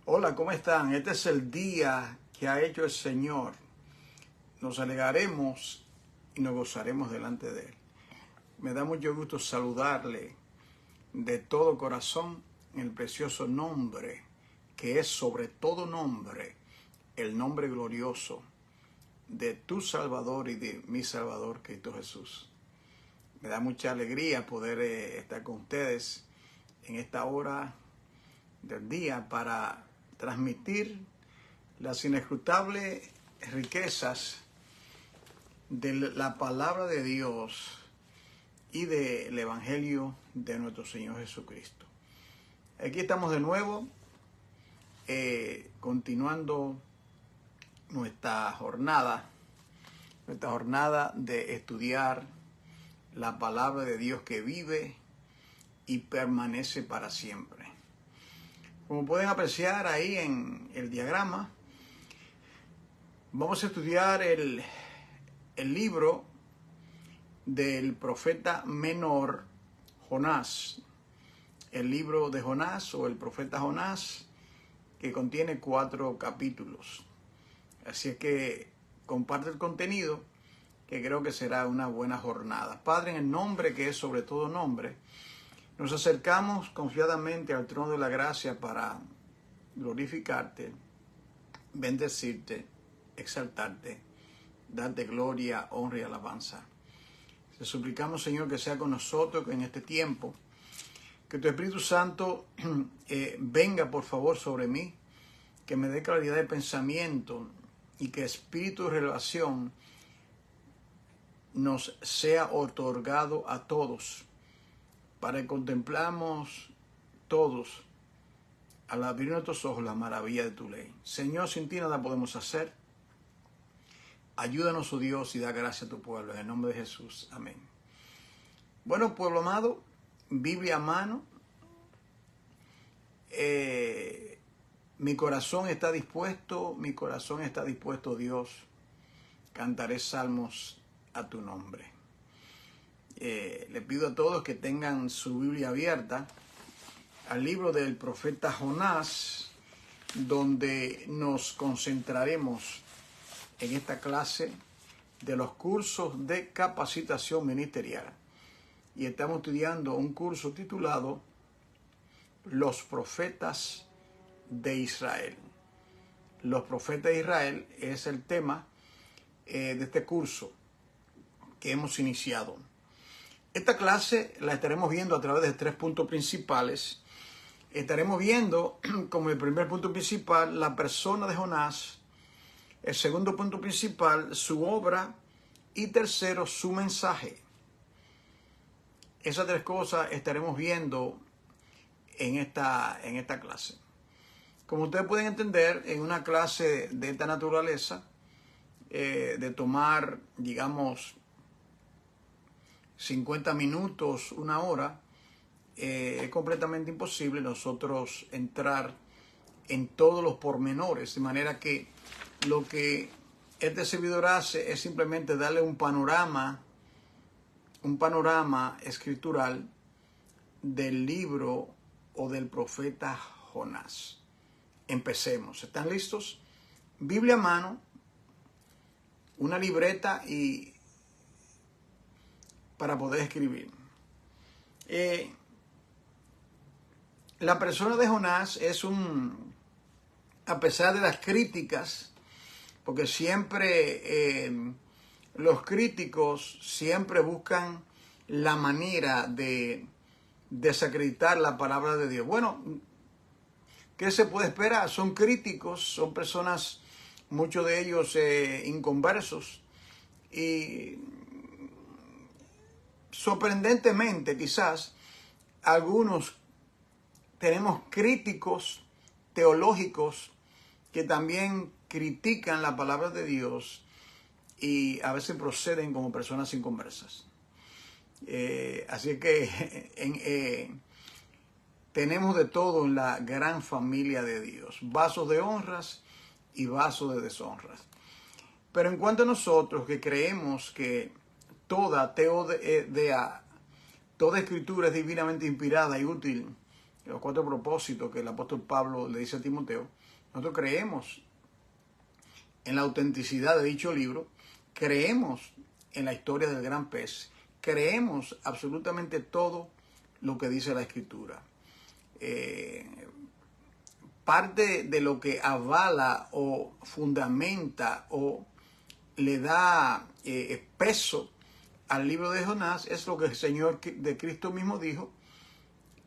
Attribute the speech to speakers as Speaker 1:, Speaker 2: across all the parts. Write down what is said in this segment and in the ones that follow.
Speaker 1: Hola, ¿cómo están? Este es el día que ha hecho el Señor. Nos alegraremos y nos gozaremos delante de Él. Me da mucho gusto saludarle de todo corazón en el precioso nombre, que es sobre todo nombre, el nombre glorioso de tu Salvador y de mi Salvador, Cristo Jesús. Me da mucha alegría poder estar con ustedes en esta hora del día para transmitir las inescrutables riquezas de la palabra de Dios y del Evangelio de nuestro Señor Jesucristo. Aquí estamos de nuevo, continuando nuestra jornada de estudiar la palabra de Dios que vive y permanece para siempre. Como pueden apreciar ahí en el diagrama, vamos a estudiar el libro del profeta menor Jonás. El libro de Jonás o el profeta Jonás, que contiene 4 capítulos. Así es que comparte el contenido, que creo que será una buena jornada. Padre, en el nombre que es sobre todo nombre, nos acercamos confiadamente al trono de la gracia para glorificarte, bendecirte, exaltarte, darte gloria, honra y alabanza. Te suplicamos, Señor, que sea con nosotros en este tiempo, que tu Espíritu Santo venga, por favor, sobre mí, que me dé claridad de pensamiento y que espíritu de revelación nos sea otorgado a todos, para que contemplamos todos, al abrir nuestros ojos, la maravilla de tu ley. Señor, sin ti nada podemos hacer. Ayúdanos, oh Dios, y da gracia a tu pueblo. En el nombre de Jesús. Amén. Bueno, pueblo amado, Biblia a mano. Mi corazón está dispuesto, Dios. Cantaré salmos a tu nombre. Le pido a todos que tengan su Biblia abierta al libro del profeta Jonás, donde nos concentraremos en esta clase de los cursos de capacitación ministerial. Y estamos estudiando un curso titulado Los profetas de Israel. Los profetas de Israel es el tema de este curso que hemos iniciado. Esta clase la estaremos viendo a través de 3 puntos principales. Estaremos viendo como el primer punto principal la persona de Jonás, el segundo punto principal su obra y tercero su mensaje. Esas 3 cosas estaremos viendo en esta clase. Como ustedes pueden entender, en una clase de esta naturaleza, de tomar, digamos, 50 minutos, 1 hora, es completamente imposible nosotros entrar en todos los pormenores, de manera que lo que este servidor hace es simplemente darle un panorama escritural del libro o del profeta Jonás. Empecemos. ¿Están listos? Biblia a mano, una libreta y para poder escribir. La persona de Jonás es a pesar de las críticas, porque siempre los críticos siempre buscan la manera de desacreditar la palabra de Dios. Bueno, ¿qué se puede esperar? Son críticos, son personas, muchos de ellos inconversos, y sorprendentemente quizás algunos tenemos críticos teológicos que también critican la palabra de Dios y a veces proceden como personas inconversas. Así que tenemos de todo en la gran familia de Dios, vasos de honras y vasos de deshonras. Pero en cuanto a nosotros que creemos que toda escritura es divinamente inspirada y útil los 4 propósitos que el apóstol Pablo le dice a Timoteo, nosotros creemos en la autenticidad de dicho libro, creemos en la historia del gran pez, creemos absolutamente todo lo que dice la Escritura. Parte de lo que avala o fundamenta o le da peso al libro de Jonás es lo que el Señor de Cristo mismo dijo,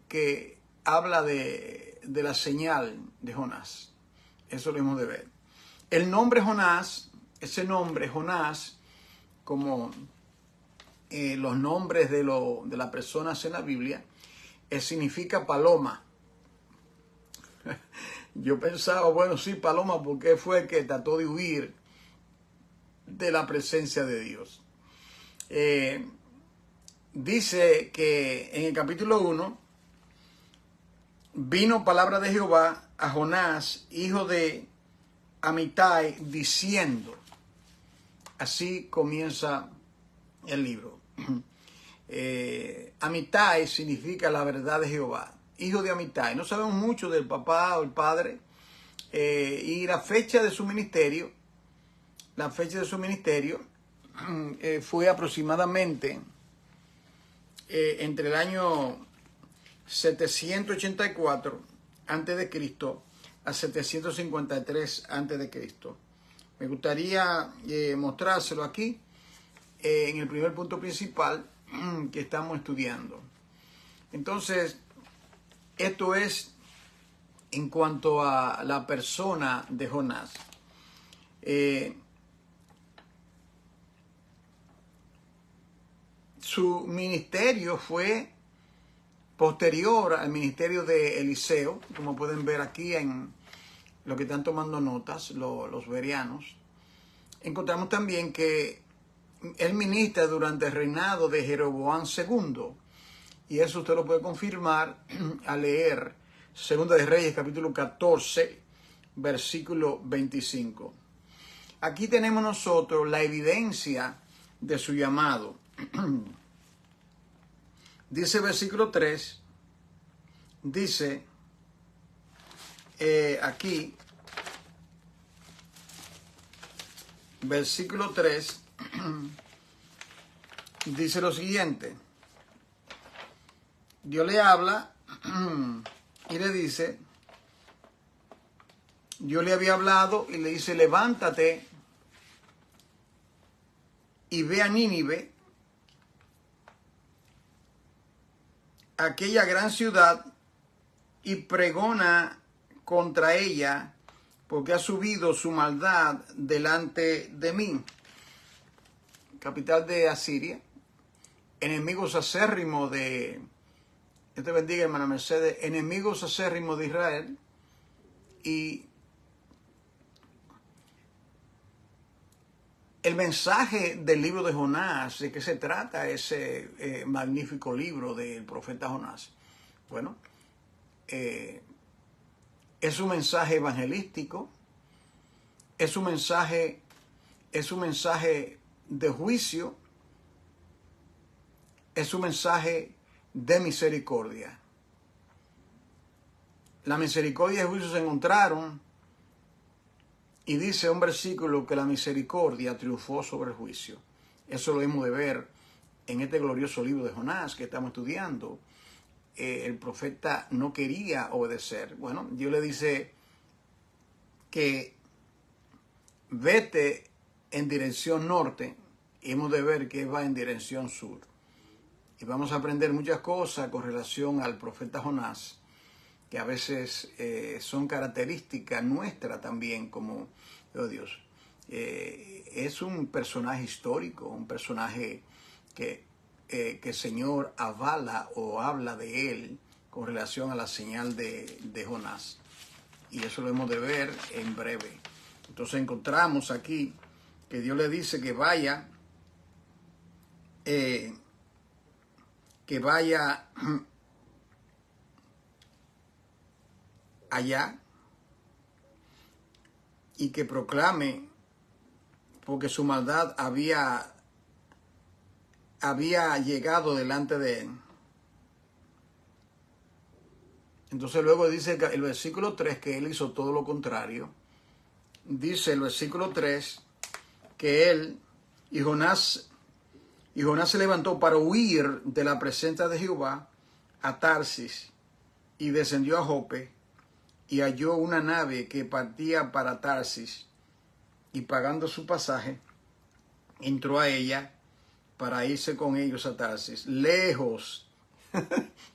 Speaker 1: que habla de la señal de Jonás. Eso lo hemos de ver. El nombre Jonás, ese nombre Jonás, como los nombres de las personas en la Biblia, significa paloma. Yo pensaba, bueno, sí, paloma, porque fue el que trató de huir de la presencia de Dios. Dice que en el capítulo 1, vino palabra de Jehová a Jonás, hijo de Amitai, diciendo, así comienza el libro. Amitai significa la verdad de Jehová, hijo de Amitai. No sabemos mucho del papá o el padre, y la fecha de su ministerio, fue aproximadamente entre el año 784 antes de Cristo a 753 antes de Cristo. Me gustaría mostrárselo aquí en el primer punto principal que estamos estudiando. Entonces, esto es en cuanto a la persona de Jonás. Su ministerio fue posterior al ministerio de Eliseo, como pueden ver aquí en lo que están tomando notas los bereanos. Encontramos también que él ministra durante el reinado de Jeroboam II, y eso usted lo puede confirmar al leer Segunda de Reyes, capítulo 14, versículo 25. Aquí tenemos nosotros la evidencia de su llamado. Dice versículo 3, dice aquí, versículo 3, dice lo siguiente. Dios le habla y le dice, Dios le había hablado y le dice, levántate y ve a Nínive, aquella gran ciudad, y pregona contra ella, porque ha subido su maldad delante de mí. Capital de Asiria, enemigos acérrimos de, Dios te bendiga, hermana Mercedes, enemigos acérrimos de Israel. Y el mensaje del libro de Jonás, ¿de qué se trata ese magnífico libro del profeta Jonás? Bueno, es un mensaje evangelístico, es un mensaje de juicio, es un mensaje de misericordia. La misericordia y el juicio se encontraron, y dice un versículo que la misericordia triunfó sobre el juicio. Eso lo hemos de ver en este glorioso libro de Jonás que estamos estudiando. El profeta no quería obedecer. Bueno, Dios le dice que vete en dirección norte, y hemos de ver que va en dirección sur. Y vamos a aprender muchas cosas con relación al profeta Jonás, que a veces son características nuestras también como Dios. Es un personaje histórico, un personaje que el Señor avala o habla de él con relación a la señal de Jonás. Y eso lo hemos de ver en breve. Entonces encontramos aquí que Dios le dice que vaya allá y que proclame, porque su maldad había llegado delante de él. Entonces luego dice el versículo 3 que él hizo todo lo contrario. Dice el versículo 3 que él y Jonás se levantó para huir de la presencia de Jehová a Tarsis y descendió a Jope y halló una nave que partía para Tarsis y pagando su pasaje entró a ella para irse con ellos a Tarsis, lejos,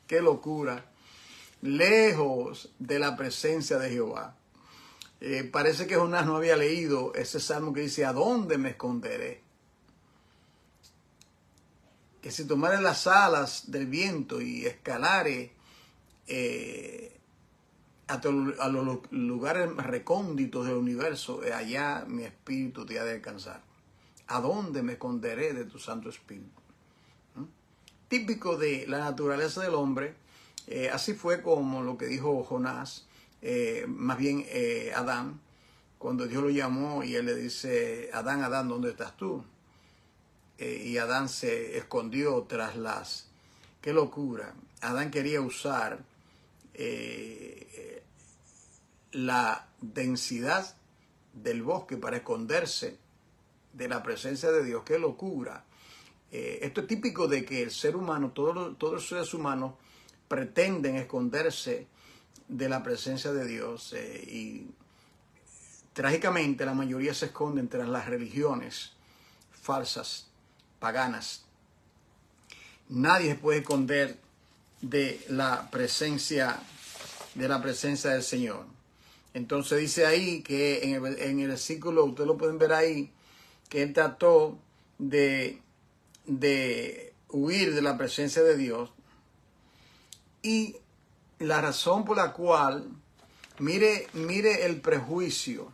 Speaker 1: qué locura, lejos de la presencia de Jehová. Parece que Jonás no había leído ese salmo que dice, ¿a dónde me esconderé? Que si tomare las alas del viento y escalare a los lugares recónditos del universo, allá mi espíritu te ha de descansar. ¿A dónde me esconderé de tu Santo Espíritu? Típico de la naturaleza del hombre, así fue como lo que dijo Jonás, más bien Adán, cuando Dios lo llamó y él le dice, Adán, Adán, ¿dónde estás tú? Y Adán se escondió tras las... ¡Qué locura! Adán quería usar la densidad del bosque para esconderse de la presencia de Dios. ¡Qué locura! Esto es típico de que el ser humano, todos los seres humanos pretenden esconderse de la presencia de Dios y trágicamente la mayoría se esconden tras las religiones falsas, paganas. Nadie se puede esconder de la presencia del Señor. Entonces dice ahí que en el versículo, ustedes lo pueden ver ahí, que él trató de huir de la presencia de Dios. Y la razón por la cual, mire el prejuicio.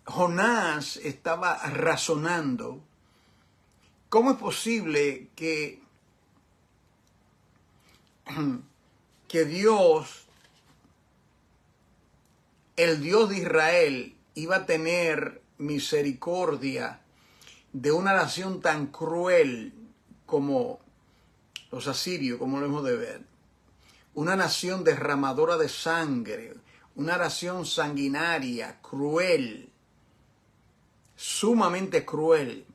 Speaker 1: Jonás estaba razonando, ¿cómo es posible que Dios, el Dios de Israel, iba a tener misericordia de una nación tan cruel como los asirios, como lo hemos de ver? Una nación derramadora de sangre, una nación sanguinaria, cruel, sumamente cruel.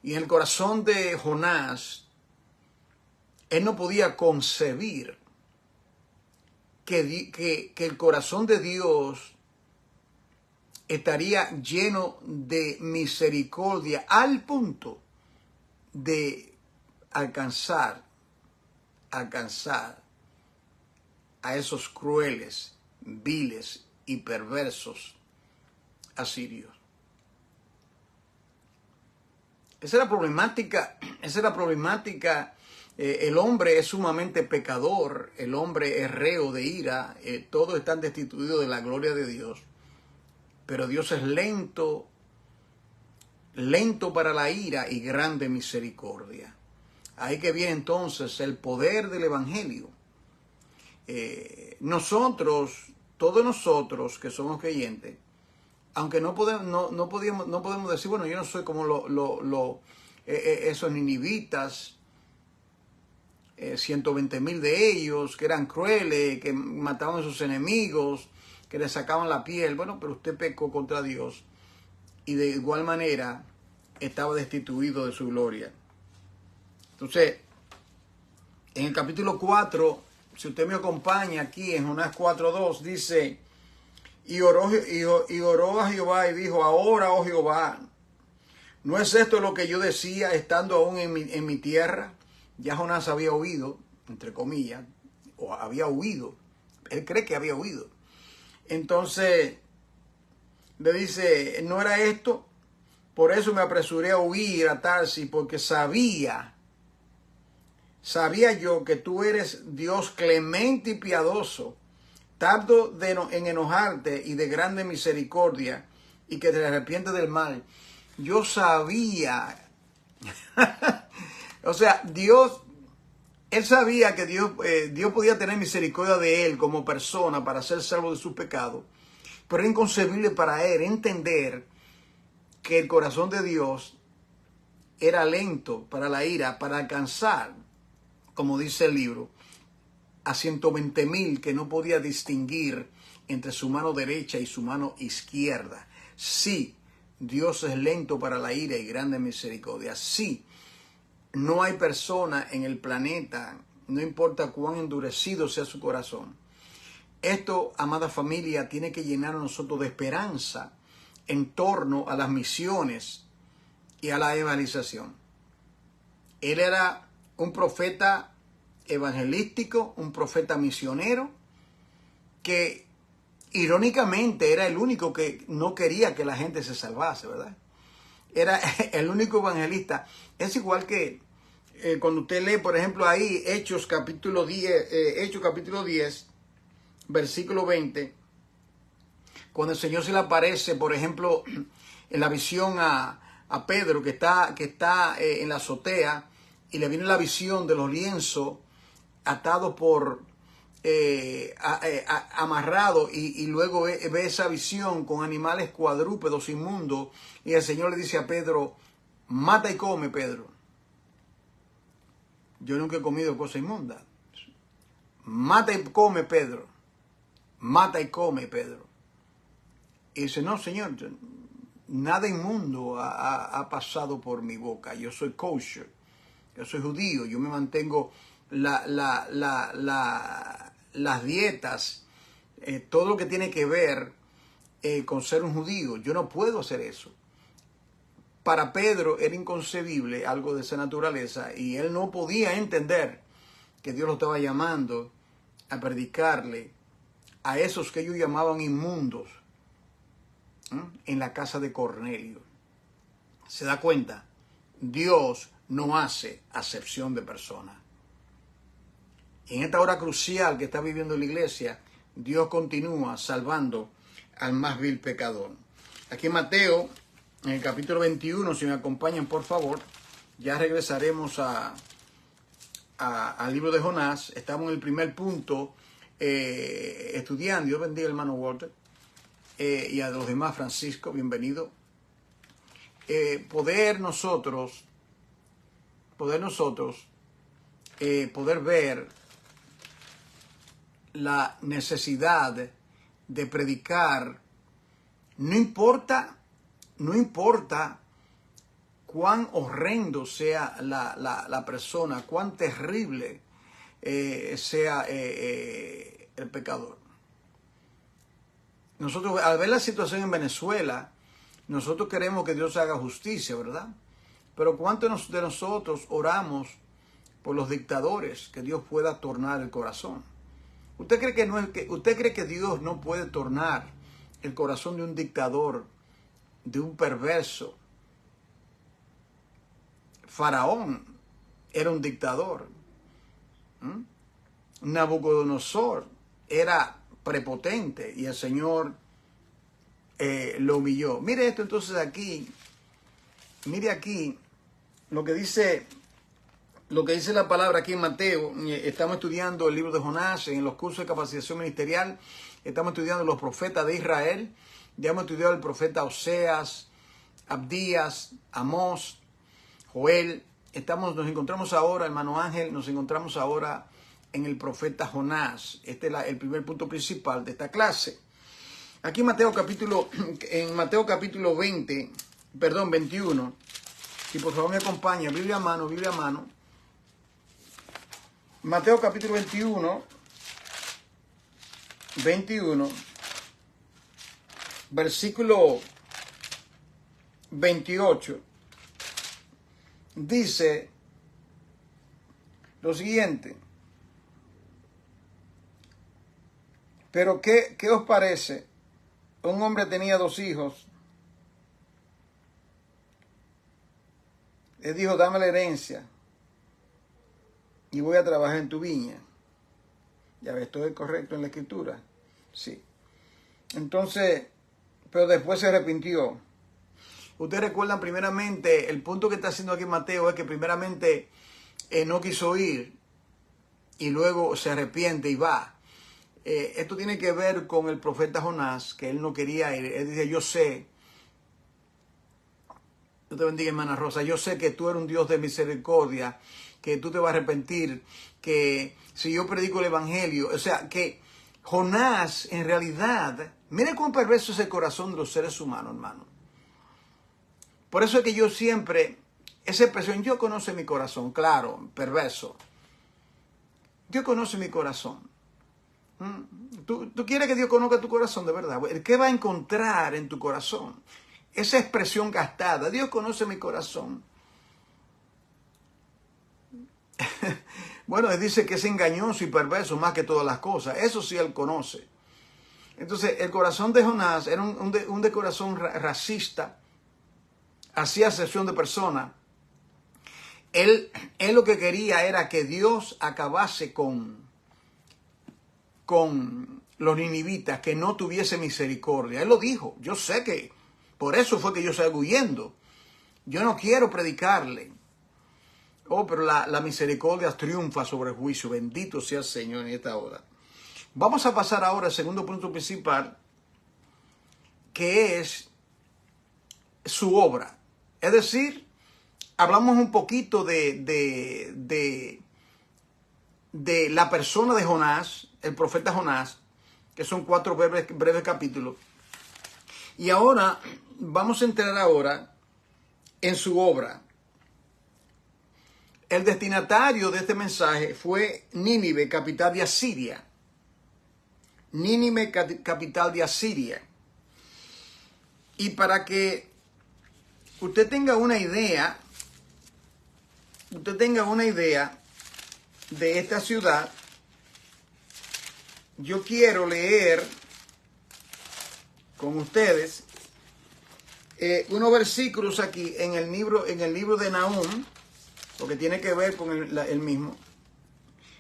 Speaker 1: Y en el corazón de Jonás, él no podía concebir que el corazón de Dios estaría lleno de misericordia al punto de alcanzar a esos crueles, viles y perversos asirios. Esa es la problemática. El hombre es sumamente pecador, el hombre es reo de ira, todos están destituidos de la gloria de Dios. Pero Dios es lento para la ira y grande misericordia. Ahí que viene entonces el poder del Evangelio. Todos nosotros que somos creyentes, aunque no podemos decir, bueno, yo no soy como esos ninivitas, 120,000 de ellos, que eran crueles, que mataban a sus enemigos, que le sacaban la piel. Bueno, pero usted pecó contra Dios y de igual manera estaba destituido de su gloria. Entonces, en el capítulo 4, si usted me acompaña aquí en Jonás 4:2, dice, y oró a Jehová y dijo, ahora, oh Jehová, ¿no es esto lo que yo decía estando aún en mi tierra? Ya Jonás había huido, entre comillas, o había huido. Él cree que había huido. Entonces le dice, ¿no era esto? Por eso me apresuré a huir a Tarsis, porque sabía yo que tú eres Dios clemente y piadoso, tardo en enojarte y de grande misericordia, y que te arrepientes del mal. Yo sabía. O sea, él sabía que Dios podía tener misericordia de él como persona para ser salvo de su pecado, pero era inconcebible para él entender que el corazón de Dios era lento para la ira, para alcanzar, como dice el libro, a 120,000 que no podía distinguir entre su mano derecha y su mano izquierda. Sí, Dios es lento para la ira y grande en misericordia. Sí, no hay persona en el planeta, no importa cuán endurecido sea su corazón. Esto, amada familia, tiene que llenar a nosotros de esperanza en torno a las misiones y a la evangelización. Él era un profeta evangelístico, un profeta misionero, que irónicamente era el único que no quería que la gente se salvase, ¿verdad? Era el único evangelista. Es igual que cuando usted lee, por ejemplo, ahí Hechos capítulo 10, versículo 20, cuando el Señor se le aparece, por ejemplo, en la visión a Pedro, que está en la azotea, y le viene la visión de los lienzos atados amarrado, y luego ve esa visión con animales cuadrúpedos inmundos, y el Señor le dice a Pedro: mata y come, Pedro. Yo nunca he comido cosa inmunda. Mata y come, Pedro. Mata y come, Pedro. Y dice: no, Señor, nada inmundo ha pasado por mi boca. Yo soy kosher, yo soy judío, yo me mantengo las dietas, todo lo que tiene que ver con ser un judío. Yo no puedo hacer eso. Para Pedro era inconcebible algo de esa naturaleza, y él no podía entender que Dios lo estaba llamando a predicarle a esos que ellos llamaban inmundos en la casa de Cornelio. ¿Se da cuenta? Dios no hace acepción de personas. Y en esta hora crucial que está viviendo la iglesia, Dios continúa salvando al más vil pecador. Aquí en Mateo, en el capítulo 21, si me acompañan por favor, ya regresaremos al libro de Jonás. Estamos en el primer punto estudiando. Dios bendiga al hermano Walter y a los demás. Francisco, bienvenido. Poder nosotros ver la necesidad de predicar, no importa cuán horrendo sea la persona, cuán terrible sea el pecador. Nosotros, al ver la situación en Venezuela, nosotros queremos que Dios haga justicia, ¿verdad? Pero ¿cuántos de nosotros oramos por los dictadores, que Dios pueda tornar el corazón? ¿Usted cree que Dios no puede tornar el corazón de un dictador, de un perverso? Faraón era un dictador. Nabucodonosor era prepotente y el Señor lo humilló. Mire esto entonces aquí. Mire aquí lo que dice la palabra aquí en Mateo. Estamos estudiando el libro de Jonás en los cursos de capacitación ministerial. Estamos estudiando los profetas de Israel. Ya hemos estudiado el profeta Oseas, Abdías, Amós, Joel. Nos encontramos ahora, hermano Ángel, nos encontramos ahora en el profeta Jonás. Este es el primer punto principal de esta clase. Aquí en Mateo capítulo 21. Si por favor me acompaña, Biblia a mano. Mateo capítulo 21, versículo 28, dice lo siguiente: pero ¿qué os parece? Un hombre tenía 2 hijos. Le dijo: dame la herencia y voy a trabajar en tu viña. Ya ves, ¿esto es correcto en la escritura? Sí. Entonces, pero después se arrepintió. Ustedes recuerdan primeramente, el punto que está haciendo aquí Mateo es que primeramente no quiso ir y luego se arrepiente y va. Esto tiene que ver con el profeta Jonás, que él no quería ir. Él dice: yo sé, Dios te bendiga, hermana Rosa, yo sé que tú eres un Dios de misericordia que tú te vas a arrepentir, que si yo predico el evangelio, o sea, que Jonás en realidad, mire cuán perverso es el corazón de los seres humanos, hermano. Por eso es que yo siempre, esa expresión, Dios conoce mi corazón, claro, perverso. Dios conoce mi corazón. ¿Tú quieres que Dios conozca tu corazón de verdad? ¿Qué va a encontrar en tu corazón? Esa expresión gastada, Dios conoce mi corazón. Bueno, Él dice que es engañoso y perverso más que todas las cosas. Eso sí Él conoce. Entonces, el corazón de Jonás era un de corazón racista. Hacía acepción de personas. Él lo que quería era que Dios acabase con los ninivitas, que no tuviese misericordia. Él lo dijo. Yo sé que por eso fue que yo salgo huyendo. Yo no quiero predicarle. Oh, pero la misericordia triunfa sobre el juicio. Bendito sea el Señor en esta hora. Vamos a pasar ahora al segundo punto principal, que es su obra. Es decir, hablamos un poquito de la persona de Jonás, el profeta Jonás, que son 4 breves capítulos. Y ahora vamos a entrar ahora en su obra. El destinatario de este mensaje fue Nínive, capital de Asiria. Nínive, capital de Asiria. Y para que usted tenga una idea de esta ciudad, yo quiero leer con ustedes unos versículos aquí en el libro de Nahum, porque tiene que ver con el mismo.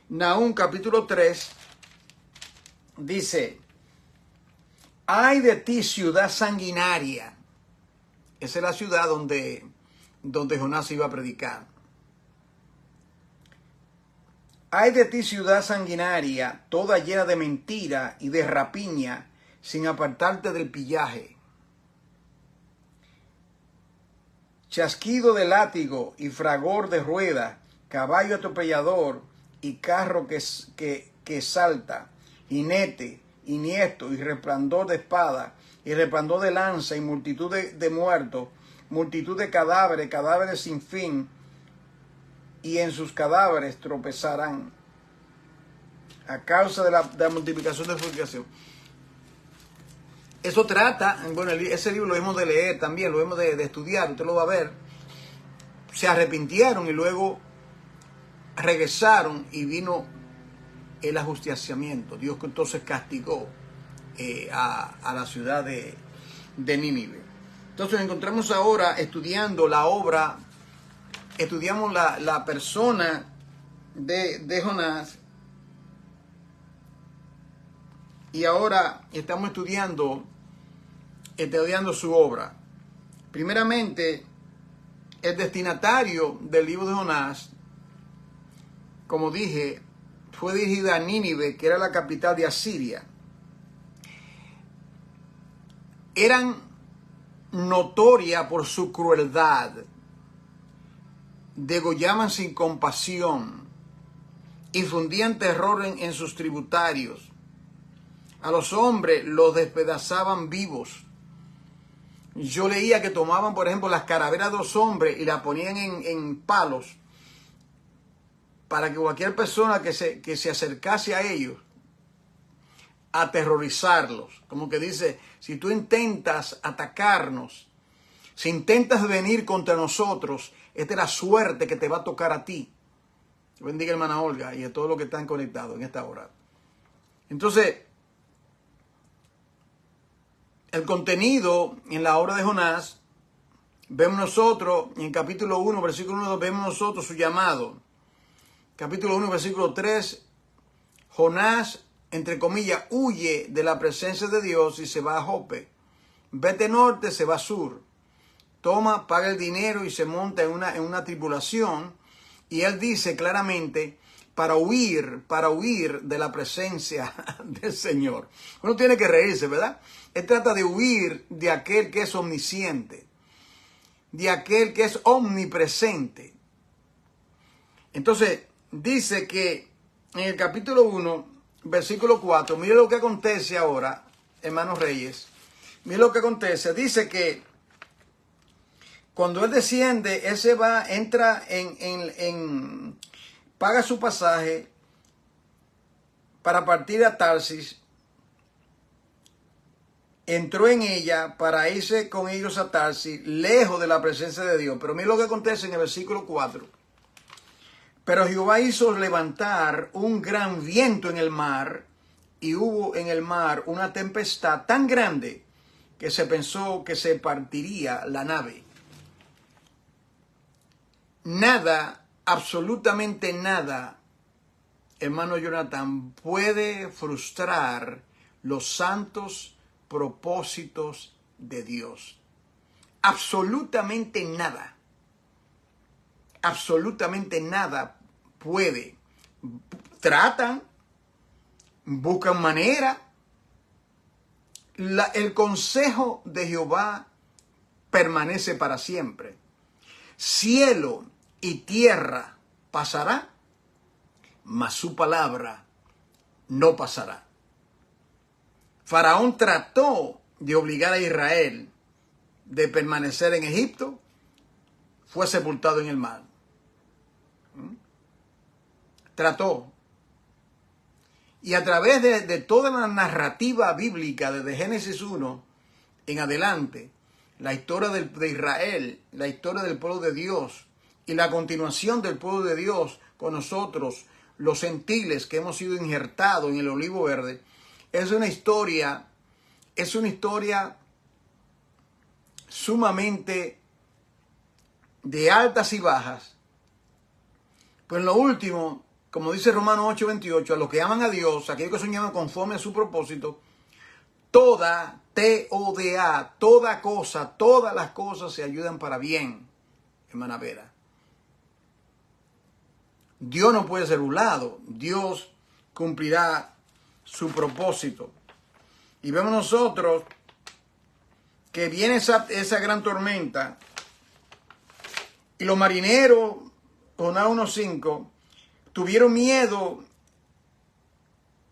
Speaker 1: Nahum capítulo 3 dice: ay de ti, ciudad sanguinaria. Esa es la ciudad donde Jonás iba a predicar. Ay de ti, ciudad sanguinaria, toda llena de mentira y de rapiña, sin apartarte del pillaje. Chasquido de látigo y fragor de rueda, caballo atropellador y carro que salta, jinete, iniesto y resplandor de espada, y resplandor de lanza y multitud de muertos, multitud de cadáveres sin fin, y en sus cadáveres tropezarán a causa de la multiplicación de fornicación. Eso trata, bueno, ese libro lo hemos de leer también, lo hemos de estudiar, usted lo va a ver. Se arrepintieron y luego regresaron y vino el ajusticiamiento. Dios entonces castigó a la ciudad de Nínive. Entonces nos encontramos ahora estudiando la obra, estudiamos la persona de Jonás, y ahora estamos estudiando su obra. Primeramente, el destinatario del libro de Jonás, como dije, fue dirigida a Nínive, que era la capital de Asiria. Eran notoria por su crueldad, degollaban sin compasión, infundían terror en sus tributarios. A los hombres los despedazaban vivos. Yo leía que tomaban, por ejemplo, las calaveras de los hombres y las ponían en palos para que cualquier persona que se acercase a ellos, aterrorizarlos. Como que dice, si tú intentas atacarnos, si intentas venir contra nosotros, esta es la suerte que te va a tocar a ti. Bendiga, hermana Olga, y a todos los que están conectados en esta hora. Entonces, el contenido en la obra de Jonás, vemos nosotros, en capítulo 1, versículo 1, vemos nosotros su llamado. Capítulo 1, versículo 3, Jonás, entre comillas, huye de la presencia de Dios y se va a Jope. Vete norte, se va a sur. Toma, paga el dinero y se monta en una tribulación. Y él dice claramente, para huir de la presencia del Señor. Uno tiene que reírse, ¿verdad? Él trata de huir de aquel que es omnisciente, de aquel que es omnipresente. Entonces, dice que en el capítulo 1, versículo 4, mire lo que acontece ahora, hermanos reyes. Mire lo que acontece. Dice que cuando él desciende, él se va, entra paga su pasaje para partir a Tarsis. Entró en ella para irse con ellos a Tarsis, lejos de la presencia de Dios. Pero mire lo que acontece en el versículo 4. Pero Jehová hizo levantar un gran viento en el mar, y hubo en el mar una tempestad tan grande que se pensó que se partiría la nave. Nada, absolutamente nada, hermano Jonathan, puede frustrar los santos propósitos de Dios. Absolutamente nada. Absolutamente nada puede. Tratan, buscan manera. El consejo de Jehová permanece para siempre. Cielo y tierra pasará, mas su palabra no pasará. Faraón trató de obligar a Israel de permanecer en Egipto, fue sepultado en el mar. Trató. Y a través de toda la narrativa bíblica, desde Génesis 1 en adelante, la historia de Israel, la historia del pueblo de Dios y la continuación del pueblo de Dios con nosotros, los gentiles que hemos sido injertados en el olivo verde, es una historia sumamente de altas y bajas. Pues en lo último, como dice Romanos 8:28, a los que aman a Dios, a aquellos que son llamados conforme a su propósito, toda, T-O-D-A, toda cosa, todas las cosas se ayudan para bien, hermana Vera. Dios no puede ser burlado. Dios cumplirá su propósito. Y vemos nosotros que viene esa gran tormenta y los marineros, Jonás 1:5, tuvieron miedo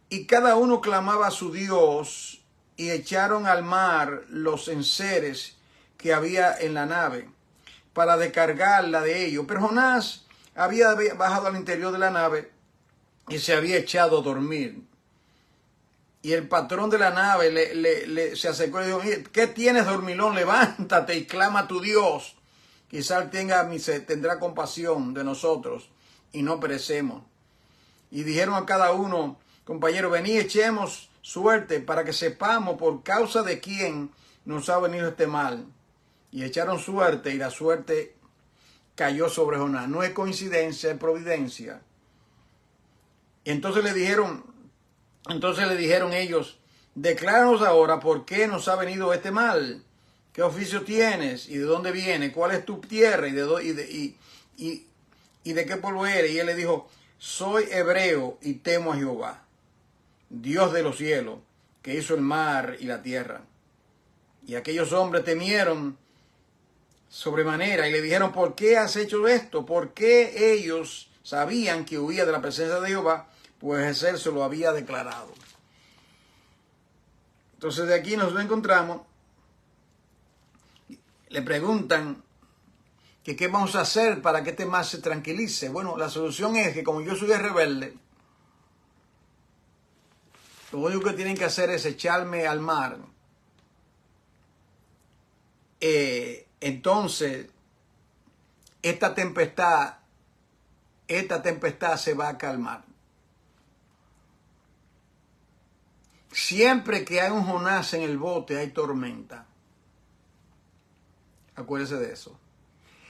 Speaker 1: y cada uno clamaba a su Dios y echaron al mar los enseres que había en la nave para descargarla de ellos. Pero Jonás había bajado al interior de la nave y se había echado a dormir. Y el patrón de la nave se acercó y le dijo: ¿qué tienes, dormilón? Levántate y clama a tu Dios. Quizás tendrá compasión de nosotros y no perecemos. Y dijeron a cada uno: compañero, vení, echemos suerte para que sepamos por causa de quién nos ha venido este mal. Y echaron suerte y la suerte cayó sobre Jonás. No es coincidencia, es providencia. Y entonces le dijeron ellos: decláranos ahora por qué nos ha venido este mal. ¿Qué oficio tienes? ¿Y de dónde viene? ¿Cuál es tu tierra? ¿Y de qué pueblo eres? Y él le dijo: soy hebreo y temo a Jehová, Dios de los cielos, que hizo el mar y la tierra. Y aquellos hombres temieron sobremanera y le dijeron: ¿por qué has hecho esto? ¿Por qué? Ellos sabían que huía de la presencia de Jehová, pues él se lo había declarado. Entonces de aquí nos encontramos. Le preguntan que qué vamos a hacer para que este mar se tranquilice. Bueno, la solución es que como yo soy rebelde, lo único que tienen que hacer es echarme al mar. Entonces, esta tempestad se va a calmar. Siempre que hay un Jonás en el bote, hay tormenta. Acuérdese de eso.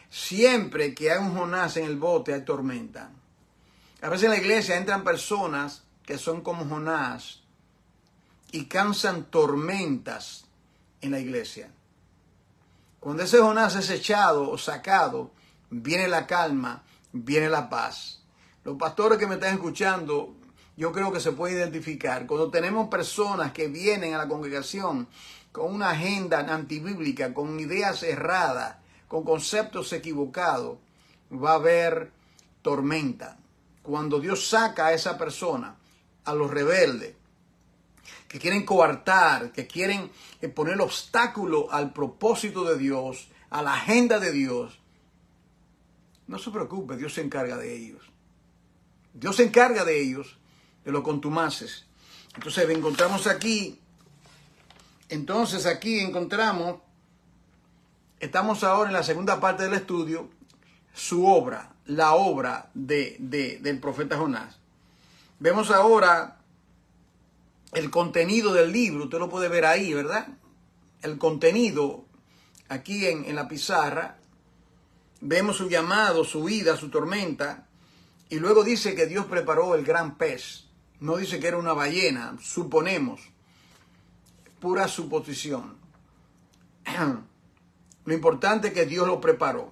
Speaker 1: Siempre que hay un Jonás en el bote, hay tormenta. A veces en la iglesia entran personas que son como Jonás y causan tormentas en la iglesia. Cuando ese Jonás es echado o sacado, viene la calma, viene la paz. Los pastores que me están escuchando, yo creo que se puede identificar. Cuando tenemos personas que vienen a la congregación con una agenda antibíblica, con ideas erradas, con conceptos equivocados, va a haber tormenta. Cuando Dios saca a esa persona, a los rebeldes, que quieren coartar, que quieren poner obstáculo al propósito de Dios, a la agenda de Dios, no se preocupe, Dios se encarga de ellos. Dios se encarga de ellos, de los contumaces. Entonces encontramos aquí, estamos ahora en la segunda parte del estudio, su obra, la obra del profeta Jonás. Vemos ahora el contenido del libro, usted lo puede ver ahí, ¿verdad? El contenido aquí en la pizarra. Vemos su llamado, su ida, su tormenta, y luego dice que Dios preparó el gran pez. No dice que era una ballena, suponemos, pura suposición. Lo importante es que Dios lo preparó.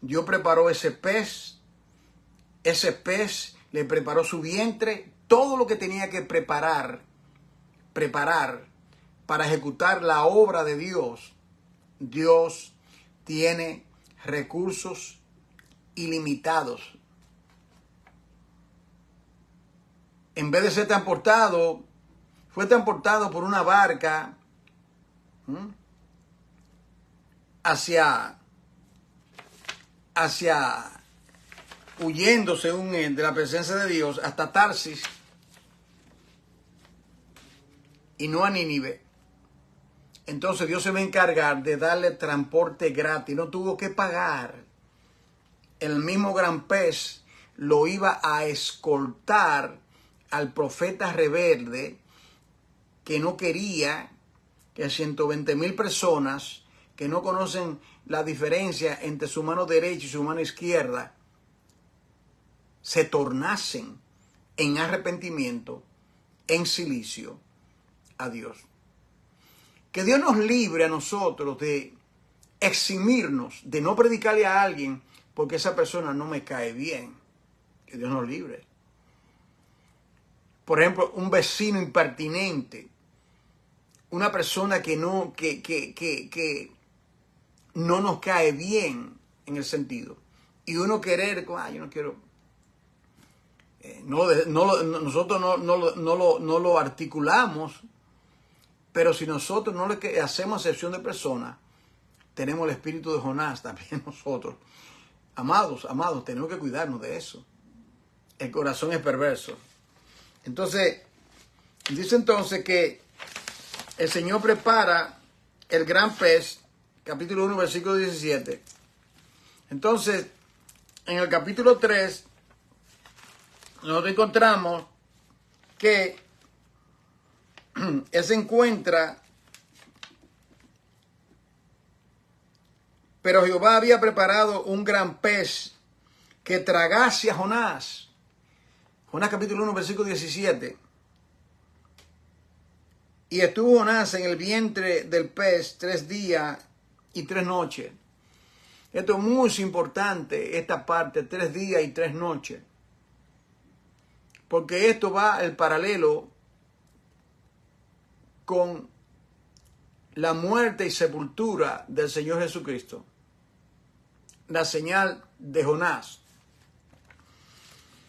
Speaker 1: Dios preparó ese pez le preparó su vientre, todo lo que tenía que preparar para ejecutar la obra de Dios. Dios tiene recursos ilimitados. En vez de ser transportado, fue transportado por una barca hacia huyendo, según él, de la presencia de Dios, hasta Tarsis y no a Nínive. Entonces Dios se va a encargar de darle transporte gratis. No tuvo que pagar. El mismo gran pez lo iba a escoltar al profeta rebelde que no quería que 120,000 personas que no conocen la diferencia entre su mano derecha y su mano izquierda se tornasen en arrepentimiento, en silicio a Dios. Que Dios nos libre a nosotros de eximirnos, de no predicarle a alguien porque esa persona no me cae bien. Que Dios nos libre. Por ejemplo, un vecino impertinente, una persona que no nos cae bien en el sentido. Y uno querer, yo no quiero. Nosotros no lo articulamos, pero si nosotros no le hacemos excepción de persona, tenemos el espíritu de Jonás también nosotros. Amados, tenemos que cuidarnos de eso. El corazón es perverso. Entonces, dice entonces que el Señor prepara el gran pez, capítulo 1, versículo 17. Entonces, en el capítulo 3, nosotros encontramos que él se encuentra, pero Jehová había preparado un gran pez que tragase a Jonás. Jonás capítulo 1, versículo 17. Y estuvo Jonás en el vientre del pez 3 días y 3 noches. Esto es muy importante, esta parte, 3 días y 3 noches. Porque esto va el paralelo con la muerte y sepultura del Señor Jesucristo. La señal de Jonás.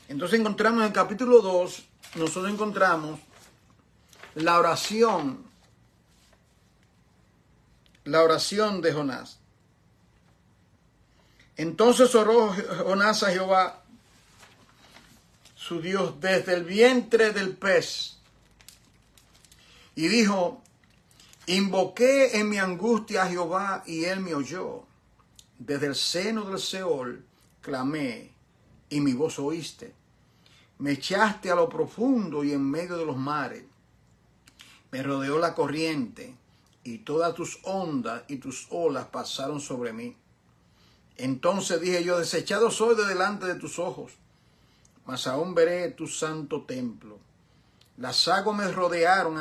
Speaker 1: Entonces encontramos en el capítulo 2, nosotros encontramos la oración de Jonás. Entonces oró Jonás a Jehová, su Dios, desde el vientre del pez, y dijo: invoqué en mi angustia a Jehová, y él me oyó. Desde el seno del Seol clamé, y mi voz oíste. Me echaste a lo profundo y en medio de los mares. Me rodeó la corriente, y todas tus ondas y tus olas pasaron sobre mí. Entonces dije yo: desechado soy de delante de tus ojos, mas aún veré tu santo templo. Las aguas me rodearon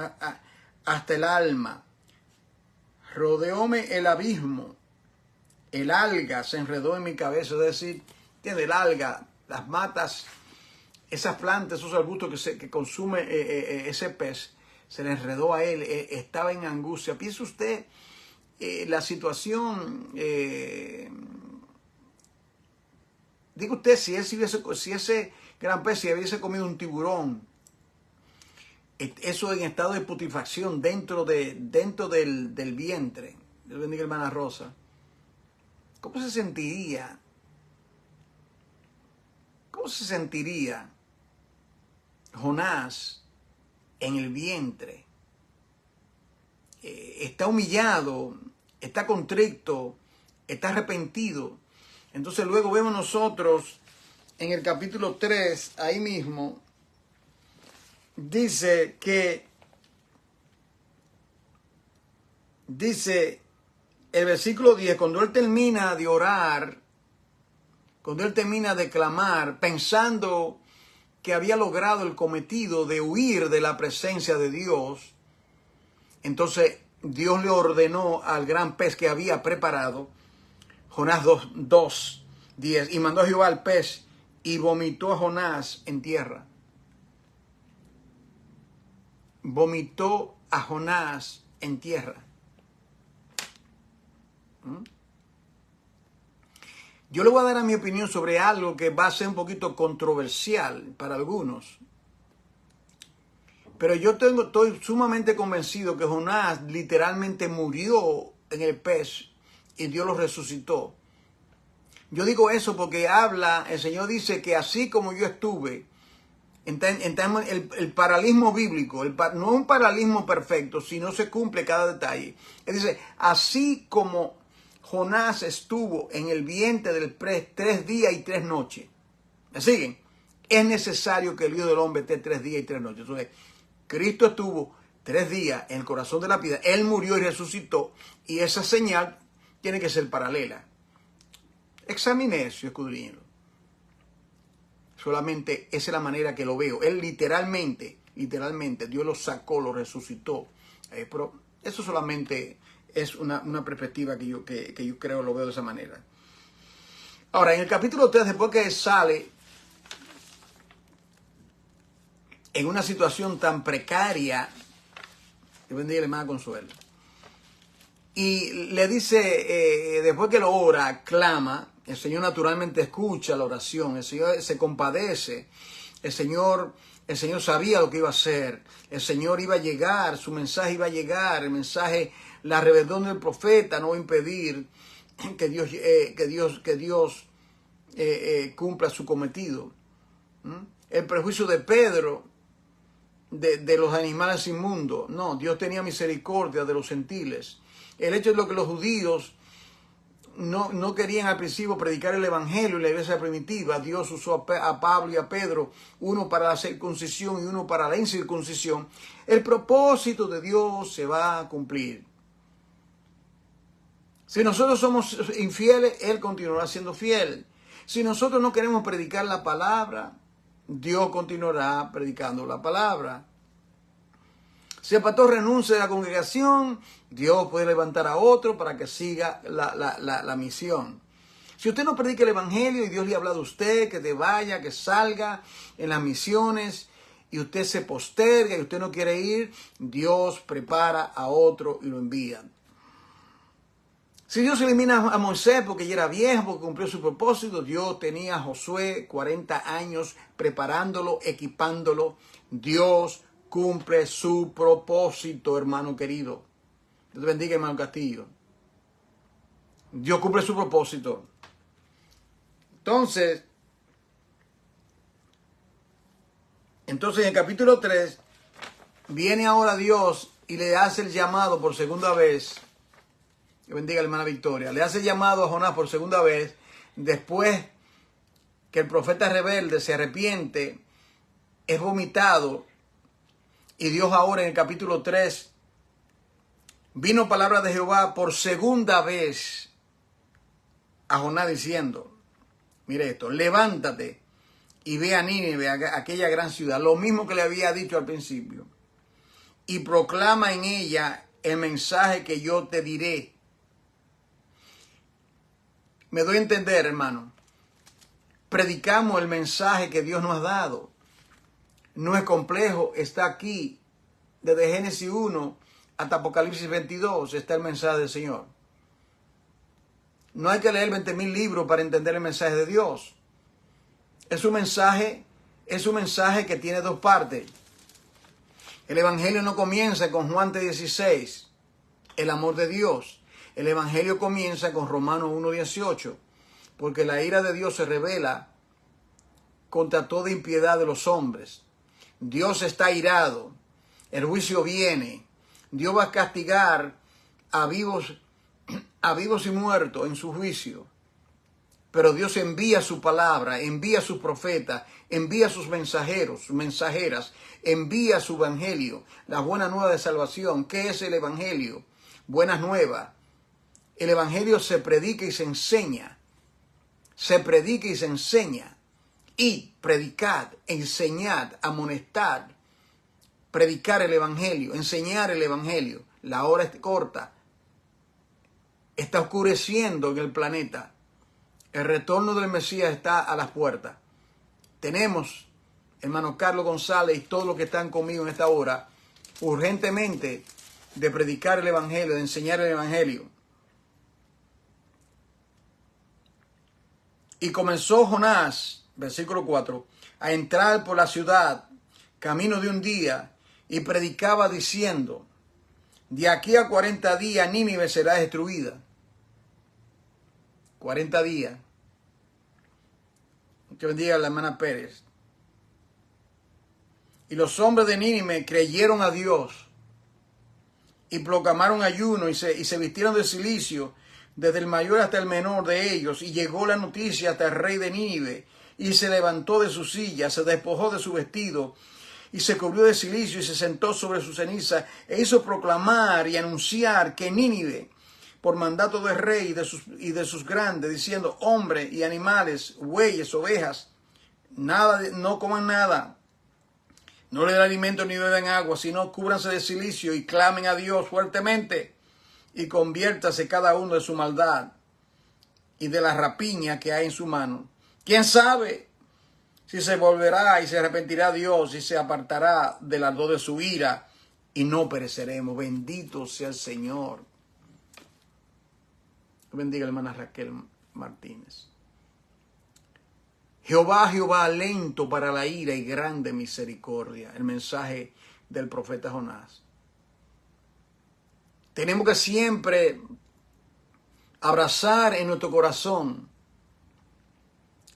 Speaker 1: hasta el alma. Rodeóme el abismo. El alga se enredó en mi cabeza. Es decir, tiene el alga, las matas, esas plantas, esos arbustos que consume ese pez, se le enredó a él. Estaba en angustia. Piense usted la situación Diga usted, si ese gran pez se hubiese comido un tiburón, eso en estado de putrefacción dentro del vientre, Dios bendiga hermana Rosa, ¿cómo se sentiría? ¿Cómo se sentiría Jonás en el vientre? Está humillado, está contrito, está arrepentido. Entonces luego vemos nosotros en el capítulo 3, ahí mismo, dice el versículo 10, cuando él termina de orar, cuando él termina de clamar, pensando que había logrado el cometido de huir de la presencia de Dios, entonces Dios le ordenó al gran pez que había preparado, Jonás 2:10, y mandó a Jehová al pez y vomitó a Jonás en tierra. Vomitó a Jonás en tierra. Yo le voy a dar mi opinión sobre algo que va a ser un poquito controversial para algunos. Pero yo estoy sumamente convencido que Jonás literalmente murió en el pez y Dios lo resucitó. Yo digo eso porque el Señor dice que así como yo estuve, el paralelismo bíblico, no es un paralelismo perfecto, sino se cumple cada detalle. Él dice, así como Jonás estuvo en el vientre del pez 3 días y 3 noches. ¿Me siguen? Es necesario que el Hijo del Hombre esté 3 días y 3 noches. Entonces, Cristo estuvo 3 días en el corazón de la piedra. Él murió y resucitó. Y esa señal tiene que ser paralela. Examine eso y escudriñelo. Solamente esa es la manera que lo veo. Él literalmente, Dios lo sacó, lo resucitó. Pero eso solamente es una perspectiva que yo creo, lo veo de esa manera. Ahora, en el capítulo 3, después que sale en una situación tan precaria, que bendiga el hermano Consuelo, y le dice, después que lo ora, clama, el Señor naturalmente escucha la oración, el Señor se compadece, el Señor sabía lo que iba a hacer, el Señor iba a llegar, su mensaje iba a llegar, el mensaje, la rebelión del profeta no va a impedir que Dios cumpla su cometido. El prejuicio de Pedro de los animales inmundos, no, Dios tenía misericordia de los gentiles. El hecho es lo que los judíos no querían al principio predicar el evangelio en la iglesia primitiva. Dios usó a Pablo y a Pedro, uno para la circuncisión y uno para la incircuncisión. El propósito de Dios se va a cumplir. Si nosotros somos infieles, Él continuará siendo fiel. Si nosotros no queremos predicar la palabra, Dios continuará predicando la palabra. Si el pastor renuncia a la congregación, Dios puede levantar a otro para que siga la misión. Si usted no predica el evangelio y Dios le ha hablado a usted que te vaya, que salga en las misiones y usted se posterga y usted no quiere ir, Dios prepara a otro y lo envía. Si Dios elimina a Moisés porque ya era viejo, porque cumplió su propósito, Dios tenía a Josué 40 años preparándolo, equipándolo. Dios cumple su propósito, hermano querido. Dios te bendiga, hermano Castillo. Dios cumple su propósito. Entonces en el capítulo 3, viene ahora Dios y le hace el llamado por segunda vez. Que bendiga a la hermana Victoria. Le hace el llamado a Jonás por segunda vez, después que el profeta rebelde se arrepiente, es vomitado. Y Dios ahora en el capítulo 3, vino palabra de Jehová por segunda vez a Jonás diciendo, mire esto, levántate y ve a Nínive, aquella gran ciudad, lo mismo que le había dicho al principio, y proclama en ella el mensaje que yo te diré. Me doy a entender, hermano. Predicamos el mensaje que Dios nos ha dado. No es complejo, está aquí. Desde Génesis 1 hasta Apocalipsis 22 está el mensaje del Señor. No hay que leer 20,000 libros para entender el mensaje de Dios. Es un mensaje que tiene dos partes. El evangelio no comienza con Juan 3:16, el amor de Dios. El evangelio comienza con Romanos 1:18, porque la ira de Dios se revela contra toda impiedad de los hombres. Dios está airado, el juicio viene, Dios va a castigar a vivos y muertos en su juicio. Pero Dios envía su palabra, envía sus profetas, envía sus mensajeros, sus mensajeras, envía su evangelio, la buena nueva de salvación. ¿Qué es el evangelio? Buenas nuevas. El evangelio se predica y se enseña. Se predica y se enseña. Y predicad, enseñad, amonestad, predicar el evangelio, enseñar el evangelio. La hora es corta. Está oscureciendo en el planeta. El retorno del Mesías está a las puertas. Tenemos, hermano Carlos González y todos los que están conmigo en esta hora, urgentemente de predicar el evangelio, de enseñar el evangelio. Y comenzó Jonás, versículo 4, a entrar por la ciudad, camino de un día, y predicaba diciendo, de aquí a 40 días Nínive será destruida. 40 días. Que bendiga a la hermana Pérez. Y los hombres de Nínive creyeron a Dios y proclamaron ayuno y se vistieron de cilicio, desde el mayor hasta el menor de ellos, y llegó la noticia hasta el rey de Nínive, y se levantó de su silla, se despojó de su vestido, y se cubrió de cilicio, y se sentó sobre su ceniza, e hizo proclamar y anunciar que Nínive, por mandato del rey y de sus grandes, diciendo, hombres y animales, bueyes, ovejas, no coman nada, no le den alimento ni beban agua, sino cúbranse de cilicio y clamen a Dios fuertemente, y conviértase cada uno de su maldad y de la rapiña que hay en su mano. ¿Quién sabe si se volverá y se arrepentirá Dios y se apartará del ardor de su ira y no pereceremos? Bendito sea el Señor. Bendiga a la hermana Raquel Martínez. Jehová, Jehová, lento para la ira y grande misericordia. El mensaje del profeta Jonás. Tenemos que siempre abrazar en nuestro corazón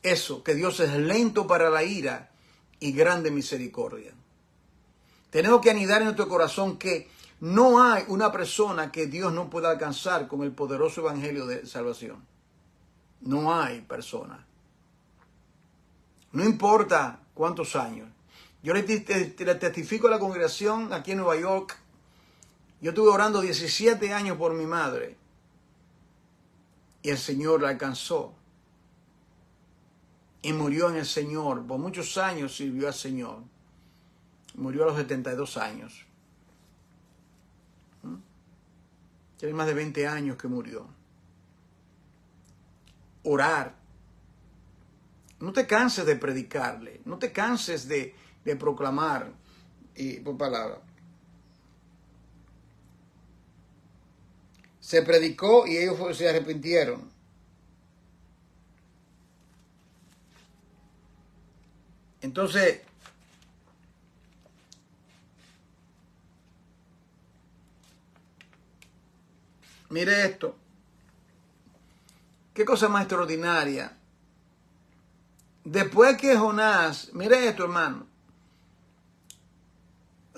Speaker 1: eso, que Dios es lento para la ira y grande misericordia. Tenemos que anidar en nuestro corazón que no hay una persona que Dios no pueda alcanzar con el poderoso evangelio de salvación. No hay persona. No importa cuántos años. Yo le testifico a la congregación aquí en Nueva York. Yo estuve orando 17 años por mi madre. Y el Señor la alcanzó. Y murió en el Señor. Por muchos años sirvió al Señor. Murió a los 72 años. Tiene más de 20 años que murió. Orar. No te canses de predicarle. No te canses de proclamar por palabra. Se predicó y ellos se arrepintieron. Entonces, mire esto. Qué cosa más extraordinaria. Después que Jonás, mire esto, hermano.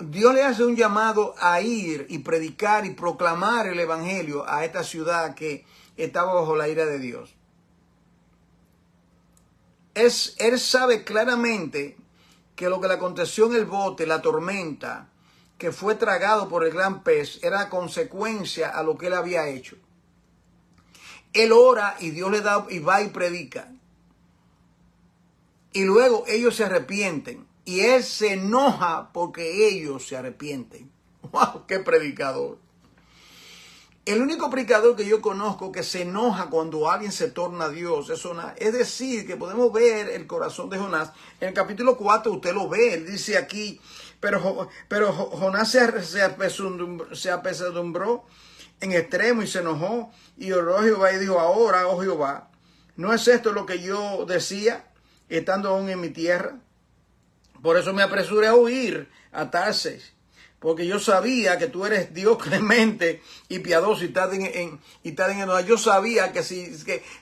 Speaker 1: Dios le hace un llamado a ir y predicar y proclamar el evangelio a esta ciudad que estaba bajo la ira de Dios. Él sabe claramente que lo que le aconteció en el bote, la tormenta, que fue tragado por el gran pez, era consecuencia a lo que él había hecho. Él ora y Dios le da y va y predica. Y luego ellos se arrepienten. Y él se enoja porque ellos se arrepienten. ¡Wow! ¡Qué predicador! El único predicador que yo conozco que se enoja cuando alguien se torna a Dios es Jonás. Es decir, que podemos ver el corazón de Jonás. En el capítulo 4 usted lo ve. Él dice aquí, pero Jonás se apesadumbró en extremo y se enojó. Y oró a Jehová y dijo, ahora, oh Jehová, ¿no es esto lo que yo decía? estando aún en mi tierra. Por eso me apresuré a huir a Tarsis, porque yo sabía que tú eres Dios clemente y piadoso y estás en enojo. Yo sabía que si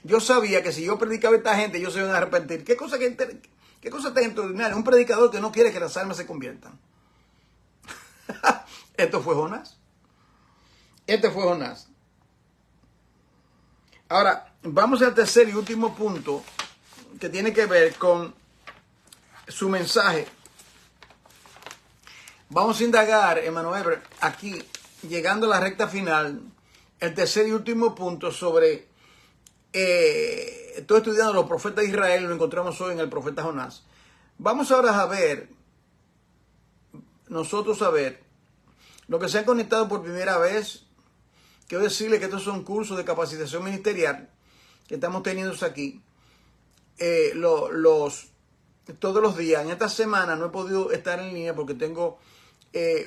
Speaker 1: yo predicaba a esta gente, ellos se iban a arrepentir. ¿Qué cosa tan extraordinaria? Un predicador que no quiere que las almas se conviertan. Esto fue Jonás. Este fue Jonás. Ahora, vamos al tercer y último punto que tiene que ver con su mensaje. Vamos a indagar, Emanuel, aquí, llegando a la recta final, el tercer y último punto sobre, estoy estudiando los profetas de Israel, lo encontramos hoy en el profeta Jonás. Vamos ahora a ver, nosotros a ver, los que se han conectado por primera vez, quiero decirles que estos son cursos de capacitación ministerial que estamos teniendo aquí, todos los días. En esta semana no he podido estar en línea porque tengo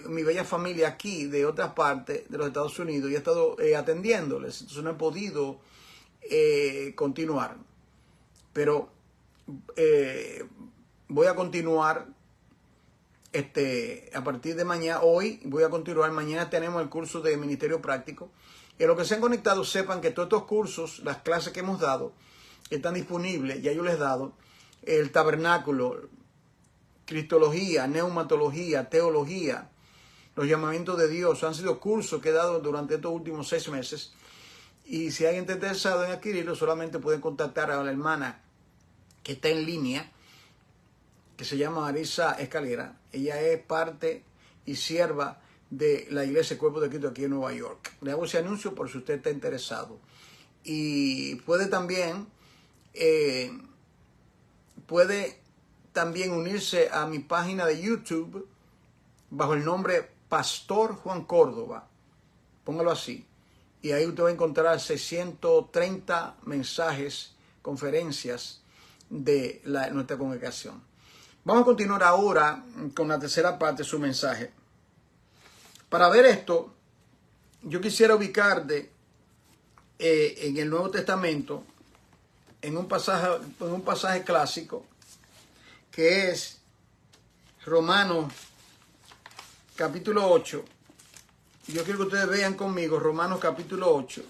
Speaker 1: mi bella familia aquí de otras partes de los Estados Unidos y he estado atendiéndoles, entonces no he podido continuar, pero voy a continuar a partir de mañana. Hoy voy a continuar, mañana tenemos el curso de Ministerio Práctico. Y los que se han conectado sepan que todos estos cursos, las clases que hemos dado, están disponibles. Ya yo les he dado el tabernáculo, cristología, neumatología, teología, los llamamientos de Dios. Han sido cursos que he dado durante estos últimos 6 meses. Y si alguien está interesado en adquirirlo, solamente pueden contactar a la hermana que está en línea, que se llama Marisa Escalera. Ella es parte y sierva de la Iglesia Cuerpo de Cristo aquí en Nueva York. Le hago ese anuncio por si usted está interesado. Y puede también unirse a mi página de YouTube bajo el nombre Pastor Juan Córdoba. Póngalo así. Y ahí usted va a encontrar 630 mensajes, conferencias de nuestra congregación. Vamos a continuar ahora con la tercera parte de su mensaje. Para ver esto, yo quisiera ubicarte en el Nuevo Testamento, en un pasaje clásico, que es Romanos capítulo 8. Yo quiero que ustedes vean conmigo Romanos capítulo 8.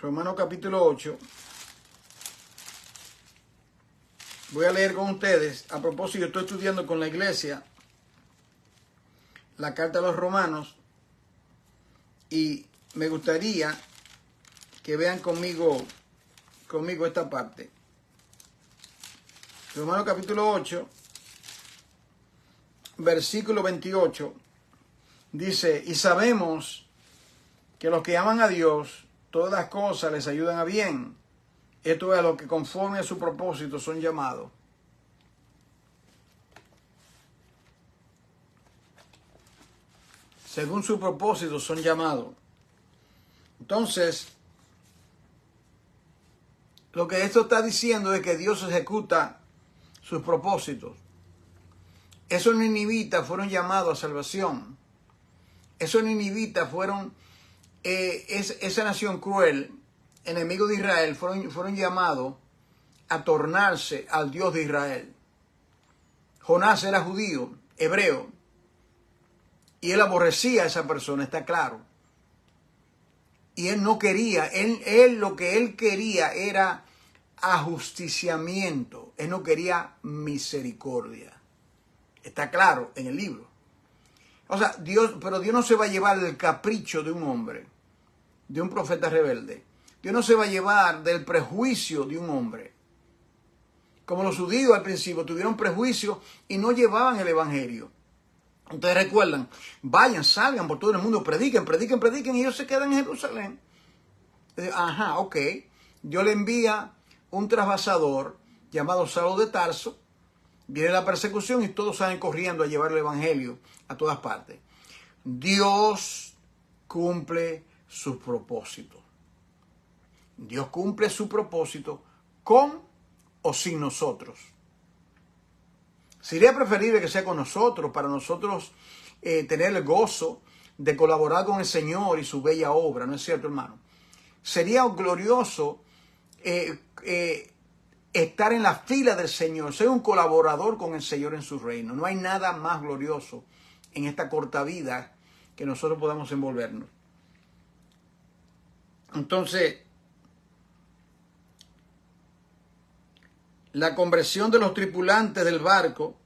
Speaker 1: Romanos capítulo 8. Voy a leer con ustedes. A propósito, yo estoy estudiando con la iglesia la carta a los romanos y me gustaría que vean conmigo esta parte. Romanos capítulo 8, versículo 28, dice: y sabemos que los que aman a Dios, todas las cosas les ayudan a bien. Esto es a los que conforme a su propósito son llamados. Según su propósito son llamados. Entonces, lo que esto está diciendo es que Dios ejecuta sus propósitos. Esos ninivitas fueron llamados a salvación. Esos ninivitas fueron, esa nación cruel, enemigo de Israel, fueron llamados a tornarse al Dios de Israel. Jonás era judío, hebreo, y él aborrecía a esa persona, está claro. Y él no quería, lo que él quería era ajusticiamiento, él no quería misericordia. Está claro en el libro. O sea, pero Dios no se va a llevar del capricho de un hombre, de un profeta rebelde. Dios no se va a llevar del prejuicio de un hombre. Como los judíos al principio tuvieron prejuicio y no llevaban el evangelio. Ustedes recuerdan, vayan, salgan por todo el mundo, prediquen, y ellos se quedan en Jerusalén. Ajá, ok. Dios le envía un trasvasador llamado Saulo de Tarso. Viene la persecución y todos salen corriendo a llevar el evangelio a todas partes. Dios cumple sus propósitos. Dios cumple su propósito con o sin nosotros. Sería preferible que sea con nosotros, para nosotros tener el gozo de colaborar con el Señor y su bella obra, ¿no es cierto, hermano? Sería glorioso estar en la fila del Señor, ser un colaborador con el Señor en su reino. No hay nada más glorioso en esta corta vida que nosotros podamos envolvernos. Entonces, la conversión de los tripulantes del barco,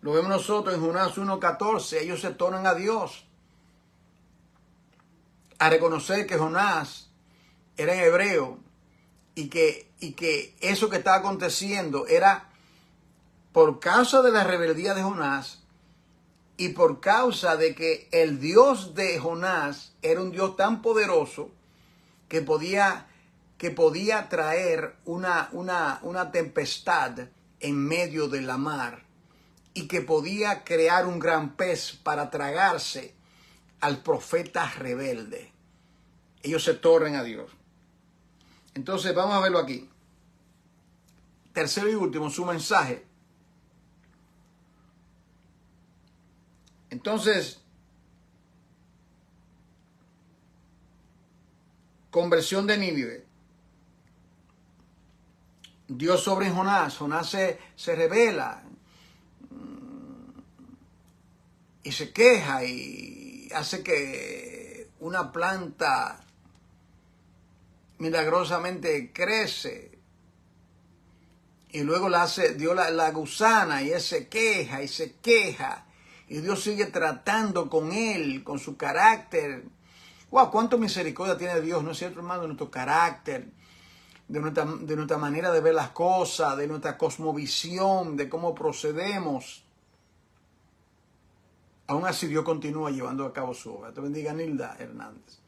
Speaker 1: lo vemos nosotros en Jonás 1:14, ellos se tornan a Dios, a reconocer que Jonás era en hebreo y que eso que estaba aconteciendo era por causa de la rebeldía de Jonás y por causa de que el Dios de Jonás era un Dios tan poderoso que podía traer una tempestad en medio de la mar y que podía crear un gran pez para tragarse al profeta rebelde. Ellos se tornan a Dios. Entonces vamos a verlo aquí. Tercero y último, su mensaje. Entonces, conversión de Nínive. Dios sobre Jonás. Jonás se revela y se queja y hace que una planta milagrosamente crece y luego Dios la gusana y él se queja y se queja y Dios sigue tratando con él, con su carácter. Wow, cuánto misericordia tiene Dios, ¿no es cierto, hermano? De nuestro carácter, de nuestra manera de ver las cosas, de nuestra cosmovisión, de cómo procedemos. Aún así Dios continúa llevando a cabo su obra. Te bendiga, Nilda Hernández.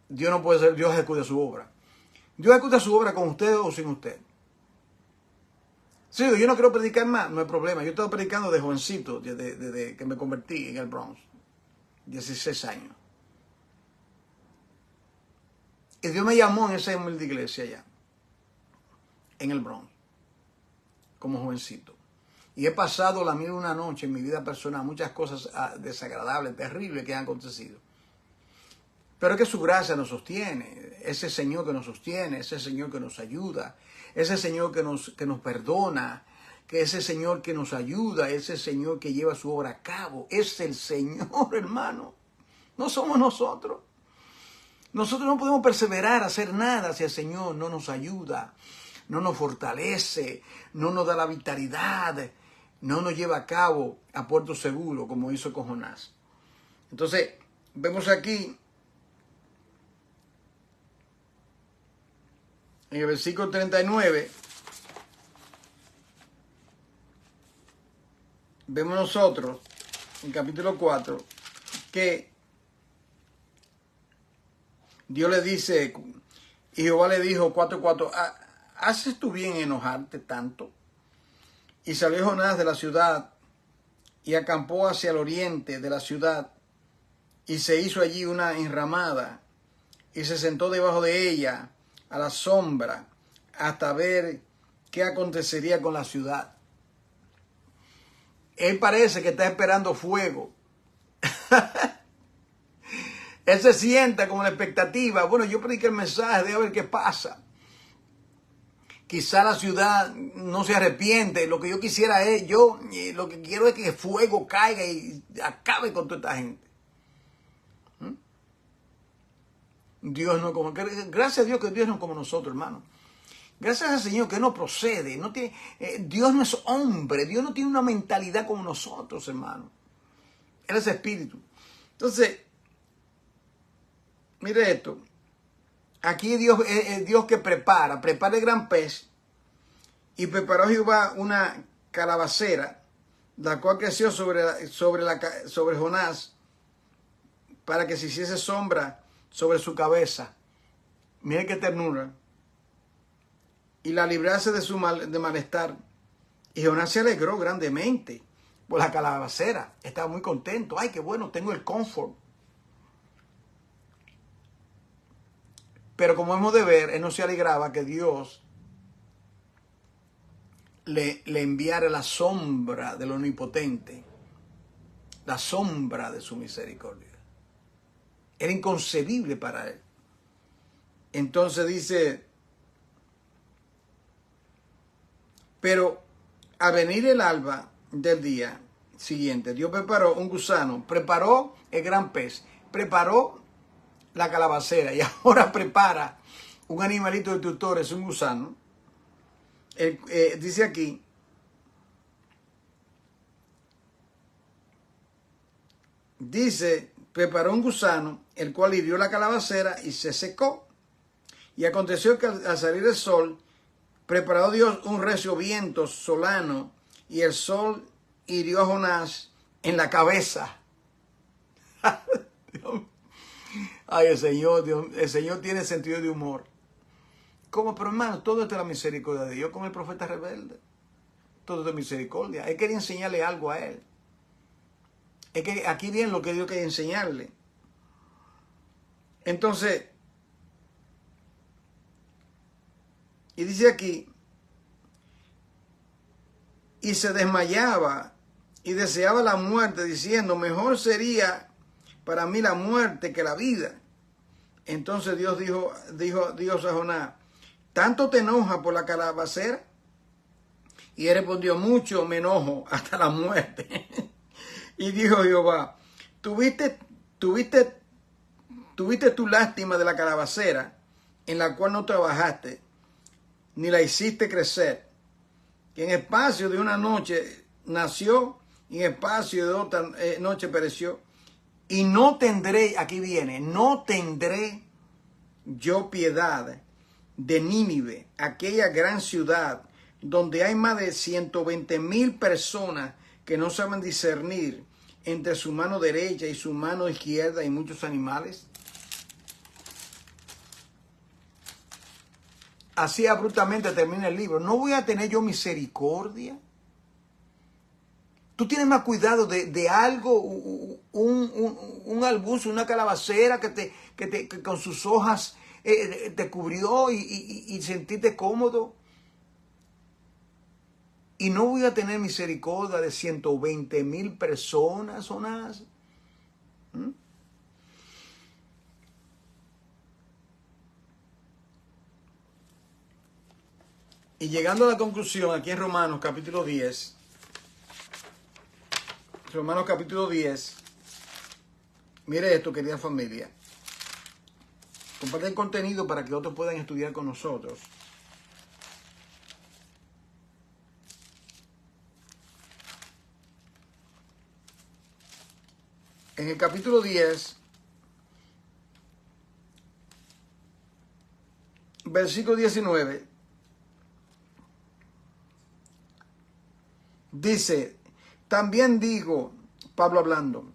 Speaker 1: Dios no puede ser, Dios ejecuta su obra. Dios ejecuta su obra con usted o sin usted. Sí, yo no quiero predicar más, no hay problema. Yo estaba predicando de jovencito, desde que me convertí en el Bronx. 16 años. Y Dios me llamó en esa humilde iglesia allá, en el Bronx, como jovencito. Y he pasado la mil y una noche en mi vida personal, muchas cosas desagradables, terribles que han acontecido. Pero es que su gracia nos sostiene, ese Señor que nos sostiene, ese Señor que nos ayuda, ese Señor que nos perdona, que ese Señor que nos ayuda, ese Señor que lleva su obra a cabo, es el Señor, hermano. No somos nosotros. Nosotros no podemos perseverar, hacer nada si el Señor no nos ayuda, no nos fortalece, no nos da la vitalidad, no nos lleva a cabo a puerto seguro, como hizo con Jonás. Entonces, vemos aquí, en el versículo 39, vemos nosotros, en capítulo 4, que Dios le dice, y Jehová le dijo 4:4, ¿haces tú bien en enojarte tanto? Y salió Jonás de la ciudad y acampó hacia el oriente de la ciudad y se hizo allí una enramada y se sentó debajo de ella a la sombra hasta ver qué acontecería con la ciudad. Él parece que está esperando fuego. Él se sienta con la expectativa. Bueno, yo prediqué el mensaje, de a ver qué pasa. Quizá la ciudad no se arrepiente. Lo que yo quisiera es, lo que quiero es que el fuego caiga y acabe con toda esta gente. Dios no como, gracias a Dios que Dios no es como nosotros, hermano. Gracias al Señor que no procede. No tiene, Dios no es hombre. Dios no tiene una mentalidad como nosotros, hermano. Él es espíritu. Entonces, mire esto. Aquí Dios es Dios que prepara el gran pez. Y preparó Jehová una calabacera, la cual creció sobre Jonás, para que se hiciese sombra sobre su cabeza. Mire qué ternura. Y la librase de su malestar. Y Jonás se alegró grandemente por la calabacera. Estaba muy contento. Ay, qué bueno, tengo el confort. Pero como hemos de ver, él no se alegraba que Dios le enviara la sombra del Omnipotente, la sombra de su misericordia. Era inconcebible para él. Entonces dice Pero al venir el alba del día siguiente, Dios preparó un gusano, preparó el gran pez, preparó la calabacera y ahora prepara un animalito de tutores, un gusano. Dice aquí, preparó un gusano, el cual hirió la calabacera y se secó. Y aconteció que al salir el sol, preparó Dios un recio viento solano, y el sol hirió a Jonás en la cabeza. Ay, el Señor tiene sentido de humor. ¿Cómo? Pero hermano, todo esto es la misericordia de Dios con el profeta rebelde. Todo esto es misericordia. Él quería enseñarle algo a él. Es que aquí viene lo que Dios quería enseñarle. Entonces, y dice aquí, y se desmayaba y deseaba la muerte, diciendo, mejor sería para mí la muerte que la vida. Entonces Dios dijo a Jonás, ¿tanto te enoja por la calabacera? Y él respondió, mucho me enojo hasta la muerte. Y dijo Jehová, ¿tuviste tu lástima de la calabacera, en la cual no trabajaste, ni la hiciste crecer, que en espacio de una noche nació, y en espacio de otra noche pereció? Y no tendré, aquí viene, no tendré yo piedad de Nínive, aquella gran ciudad, donde hay más de 120,000 personas que no saben discernir entre su mano derecha y su mano izquierda, y muchos animales. Así abruptamente termina el libro. ¿No voy a tener yo misericordia? Tú tienes más cuidado de algo, un arbusto, una calabacera que con sus hojas te cubrió y sentiste cómodo. Y no voy a tener misericordia de 120,000 personas, Jonás. Y llegando a la conclusión, aquí en Romanos capítulo 10, mire esto, querida familia. Comparte el contenido para que otros puedan estudiar con nosotros. En el capítulo 10, versículo 19, dice, también digo, Pablo hablando,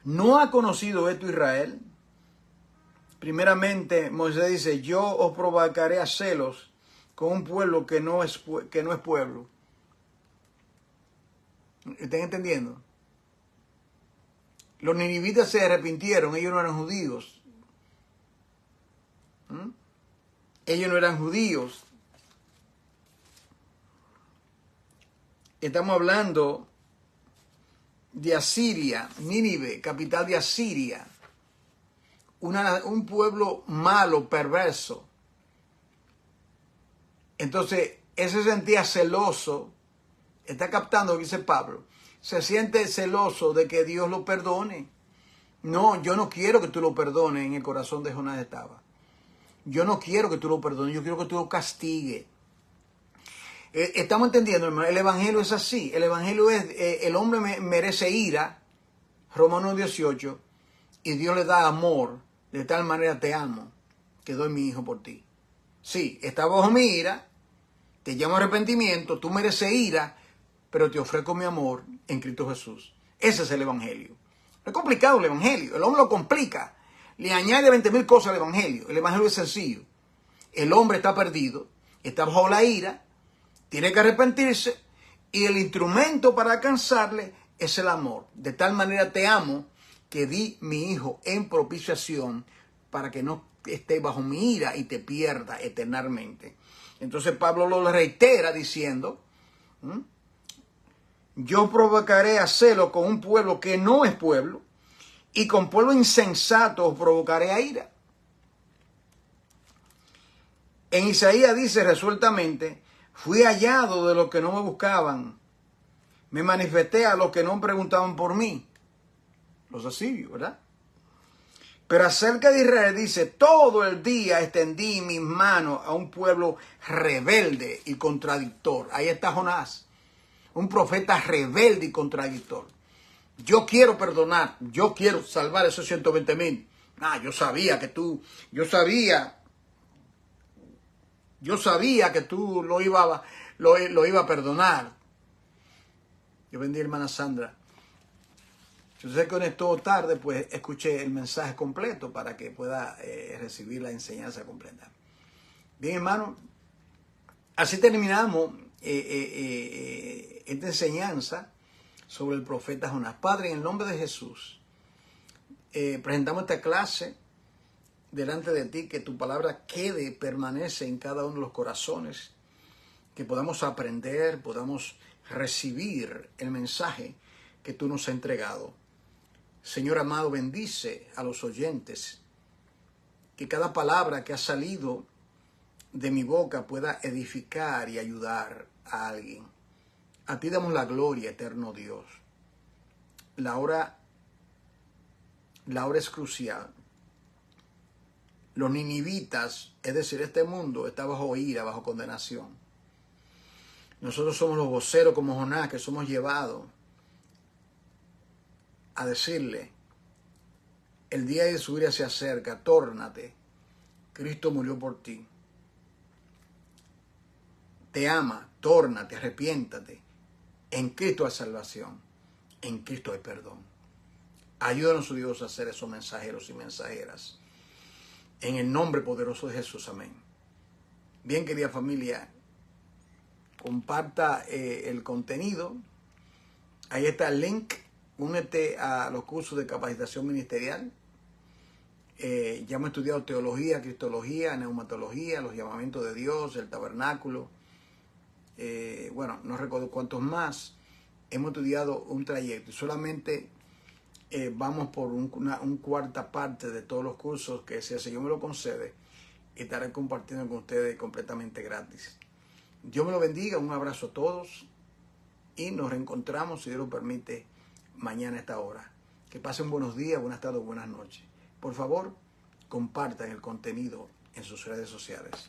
Speaker 1: ¿no ha conocido esto Israel? Primeramente, Moisés dice, yo os provocaré a celos con un pueblo que no es pueblo. ¿Están entendiendo? Los ninivitas se arrepintieron, ellos no eran judíos. Ellos no eran judíos. Estamos hablando de Asiria, Nínive, capital de Asiria. Un pueblo malo, perverso. Entonces, él se sentía celoso. Está captando lo que dice Pablo. Se siente celoso de que Dios lo perdone. No, yo no quiero que tú lo perdones, en el corazón de Jonás estaba. Yo no quiero que tú lo perdones, yo quiero que tú lo castigues. Estamos entendiendo, hermano, el evangelio es así. El evangelio es, el hombre merece ira, Romanos 18, y Dios le da amor. De tal manera te amo, que doy mi hijo por ti. Sí, está bajo mi ira, te llamo a arrepentimiento, tú mereces ira, pero te ofrezco mi amor en Cristo Jesús. Ese es el evangelio. No es complicado el evangelio, el hombre lo complica, le añade 20,000 cosas al evangelio. El evangelio es sencillo. El hombre está perdido, está bajo la ira, tiene que arrepentirse, y el instrumento para alcanzarle es el amor. De tal manera te amo, que di mi hijo en propiciación para que no esté bajo mi ira y te pierda eternamente. Entonces Pablo lo reitera diciendo, yo provocaré a celo con un pueblo que no es pueblo, y con pueblo insensato os provocaré a ira. En Isaías dice resueltamente, Fui hallado de los que no me buscaban. Me manifesté a los que no preguntaban por mí. Los asirios, ¿verdad? Pero acerca de Israel dice, todo el día extendí mis manos a un pueblo rebelde y contradictor. Ahí está Jonás, un profeta rebelde y contradictor. Yo quiero perdonar, yo quiero salvar esos 120,000. Yo sabía que tú, yo sabía que tú lo iba a perdonar. Yo bendiga, hermana Sandra. Si usted se conectó tarde, pues escuche el mensaje completo para que pueda recibir la enseñanza completa. Bien, hermano, así terminamos esta enseñanza sobre el profeta Jonás. Padre, en el nombre de Jesús, presentamos esta clase delante de ti, que tu palabra permanece en cada uno de los corazones, que podamos aprender, podamos recibir el mensaje que tú nos has entregado. Señor amado, bendice a los oyentes, que cada palabra que ha salido de mi boca pueda edificar y ayudar a alguien. A ti damos la gloria, eterno Dios. La hora es crucial. Los ninivitas, es decir, este mundo está bajo ira, bajo condenación. Nosotros somos los voceros como Jonás, que somos llevados a decirle, el día de su ira se acerca, tórnate, Cristo murió por ti. Te ama, tórnate, arrepiéntate. En Cristo hay salvación, en Cristo hay perdón. Ayúdanos, Dios, a ser esos mensajeros y mensajeras. En el nombre poderoso de Jesús, amén. Bien, querida familia, comparta el contenido. Ahí está el link. Únete a los cursos de capacitación ministerial. Ya hemos estudiado teología, cristología, neumatología, los llamamientos de Dios, el tabernáculo. Bueno, no recuerdo cuántos más. Hemos estudiado un trayecto. Solamente vamos por una cuarta parte de todos los cursos que, si el Señor me lo concede, estaré compartiendo con ustedes completamente gratis. Dios me lo bendiga. Un abrazo a todos. Y nos reencontramos, si Dios lo permite, mañana a esta hora. Que pasen buenos días, buenas tardes, buenas noches. Por favor, compartan el contenido en sus redes sociales.